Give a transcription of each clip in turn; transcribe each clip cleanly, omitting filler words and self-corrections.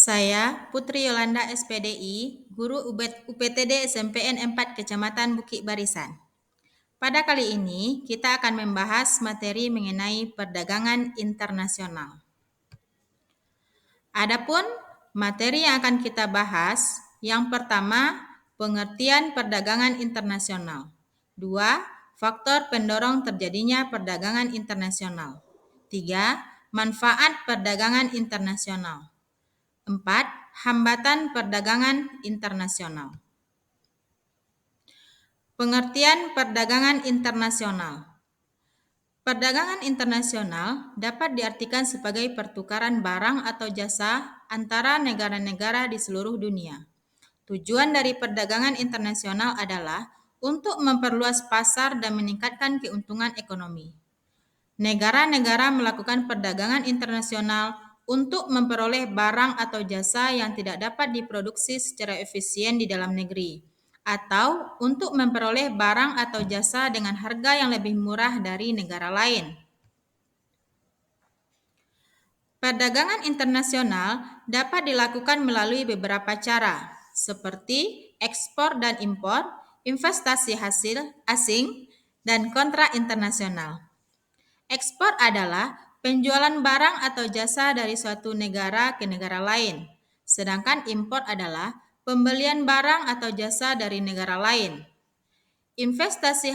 Saya Putri Yolanda SPDI, Guru UPTD SMPN 4 Kecamatan Bukit Barisan. Pada kali ini, kita akan membahas materi mengenai perdagangan internasional. Adapun materi yang akan kita bahas, yang pertama, pengertian perdagangan internasional. 2. Faktor pendorong terjadinya perdagangan internasional. 3. Manfaat perdagangan internasional. 4. Hambatan perdagangan internasional. Pengertian perdagangan internasional. Perdagangan internasional dapat diartikan sebagai pertukaran barang atau jasa antara negara-negara di seluruh dunia. Tujuan dari perdagangan internasional adalah untuk memperluas pasar dan meningkatkan keuntungan ekonomi. Negara-negara melakukan perdagangan internasional untuk memperoleh barang atau jasa yang tidak dapat diproduksi secara efisien di dalam negeri, atau untuk memperoleh barang atau jasa dengan harga yang lebih murah dari negara lain. Perdagangan internasional dapat dilakukan melalui beberapa cara, seperti ekspor dan impor, investasi hasil asing, dan kontrak internasional. Ekspor adalah penjualan barang atau jasa dari suatu negara ke negara lain, sedangkan impor adalah pembelian barang atau jasa dari negara lain. Investasi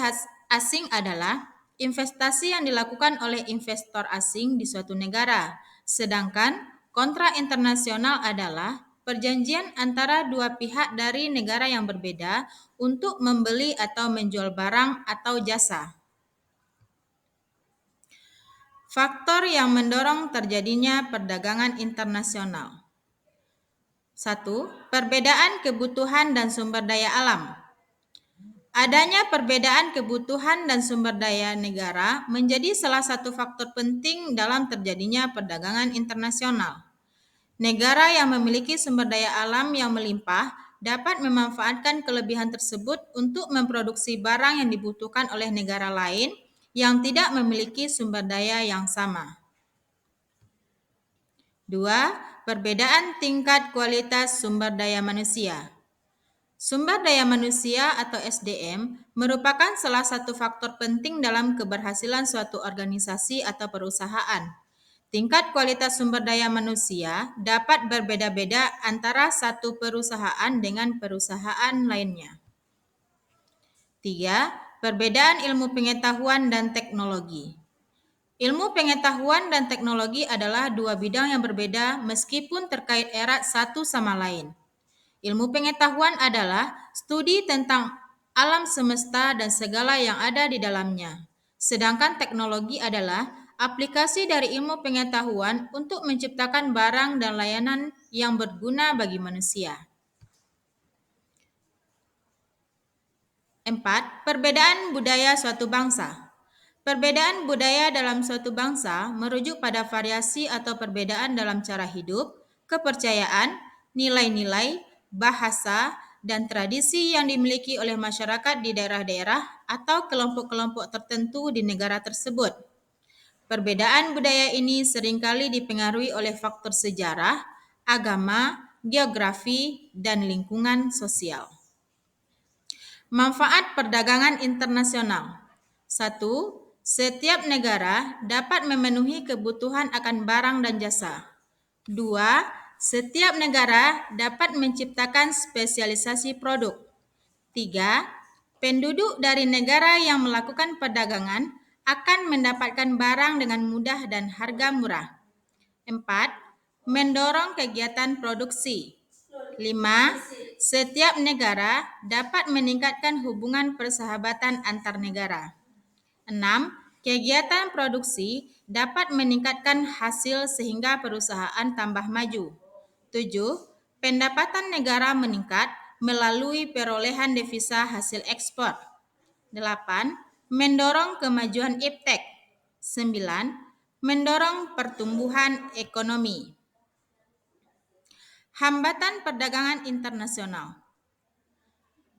asing adalah investasi yang dilakukan oleh investor asing di suatu negara, sedangkan kontrak internasional adalah perjanjian antara dua pihak dari negara yang berbeda untuk membeli atau menjual barang atau jasa. Faktor yang mendorong terjadinya perdagangan internasional. 1. Perbedaan kebutuhan dan sumber daya alam. Adanya perbedaan kebutuhan dan sumber daya negara menjadi salah satu faktor penting dalam terjadinya perdagangan internasional. Negara yang memiliki sumber daya alam yang melimpah dapat memanfaatkan kelebihan tersebut untuk memproduksi barang yang dibutuhkan oleh negara lain yang tidak memiliki sumber daya yang sama. 2. Perbedaan tingkat kualitas sumber daya manusia. Sumber daya manusia atau SDM merupakan salah satu faktor penting dalam keberhasilan suatu organisasi atau perusahaan. Tingkat kualitas sumber daya manusia dapat berbeda-beda antara satu perusahaan dengan perusahaan lainnya. 3. Perbedaan ilmu pengetahuan dan teknologi. Ilmu pengetahuan dan teknologi adalah dua bidang yang berbeda meskipun terkait erat satu sama lain. Ilmu pengetahuan adalah studi tentang alam semesta dan segala yang ada di dalamnya. Sedangkan teknologi adalah aplikasi dari ilmu pengetahuan untuk menciptakan barang dan layanan yang berguna bagi manusia. 4. Perbedaan budaya suatu bangsa. Perbedaan budaya dalam suatu bangsa merujuk pada variasi atau perbedaan dalam cara hidup, kepercayaan, nilai-nilai, bahasa, dan tradisi yang dimiliki oleh masyarakat di daerah-daerah atau kelompok-kelompok tertentu di negara tersebut. Perbedaan budaya ini seringkali dipengaruhi oleh faktor sejarah, agama, geografi, dan lingkungan sosial. Manfaat perdagangan internasional. 1. Setiap negara dapat memenuhi kebutuhan akan barang dan jasa. 2. Setiap negara dapat menciptakan spesialisasi produk. 3. Penduduk dari negara yang melakukan perdagangan akan mendapatkan barang dengan mudah dan harga murah. 4. Mendorong kegiatan produksi. 5. Setiap negara dapat meningkatkan hubungan persahabatan antar negara. 6. Kegiatan produksi dapat meningkatkan hasil sehingga perusahaan tambah maju. 7. Pendapatan negara meningkat melalui perolehan devisa hasil ekspor. 8. Mendorong kemajuan iptek. 9. Mendorong pertumbuhan ekonomi. Hambatan perdagangan internasional.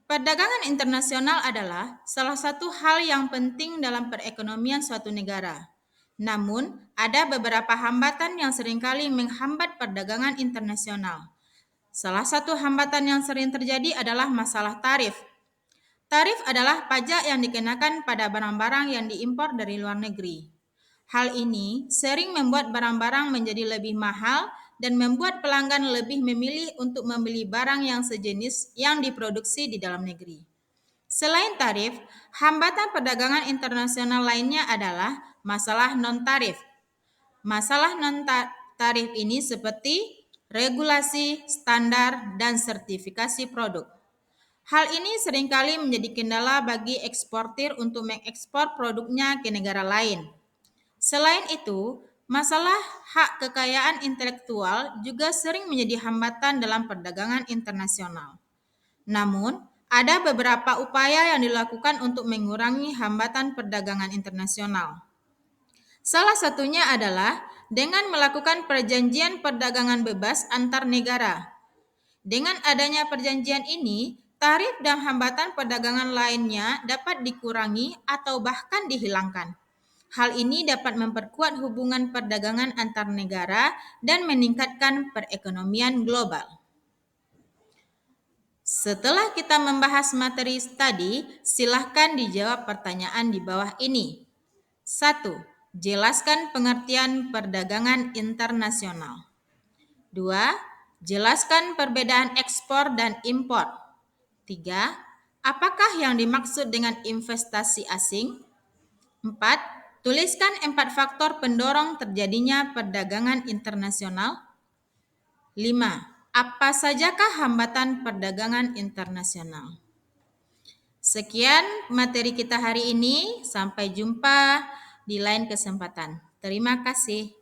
Perdagangan internasional adalah salah satu hal yang penting dalam perekonomian suatu negara. Namun, ada beberapa hambatan yang seringkali menghambat perdagangan internasional. Salah satu hambatan yang sering terjadi adalah masalah tarif. Tarif adalah pajak yang dikenakan pada barang-barang yang diimpor dari luar negeri. Hal ini sering membuat barang-barang menjadi lebih mahal dan membuat pelanggan lebih memilih untuk membeli barang yang sejenis yang diproduksi di dalam negeri. Selain tarif, hambatan perdagangan internasional lainnya adalah masalah non-tarif. Masalah non-tarif ini seperti regulasi, standar, dan sertifikasi produk. Hal ini seringkali menjadi kendala bagi eksportir untuk mengekspor produknya ke negara lain. Selain itu, masalah hak kekayaan intelektual juga sering menjadi hambatan dalam perdagangan internasional. Namun, ada beberapa upaya yang dilakukan untuk mengurangi hambatan perdagangan internasional. Salah satunya adalah dengan melakukan perjanjian perdagangan bebas antar negara. Dengan adanya perjanjian ini, tarif dan hambatan perdagangan lainnya dapat dikurangi atau bahkan dihilangkan. Hal ini dapat memperkuat hubungan perdagangan antar negara dan meningkatkan perekonomian global. Setelah kita membahas materi tadi, silahkan dijawab pertanyaan di bawah ini. 1. Jelaskan pengertian perdagangan internasional. 2. Jelaskan perbedaan ekspor dan impor. 3. Apakah yang dimaksud dengan investasi asing? 4. Tuliskan 4 faktor pendorong terjadinya perdagangan internasional. 5. Apa sajakah hambatan perdagangan internasional? Sekian materi kita hari ini. Sampai jumpa di lain kesempatan. Terima kasih.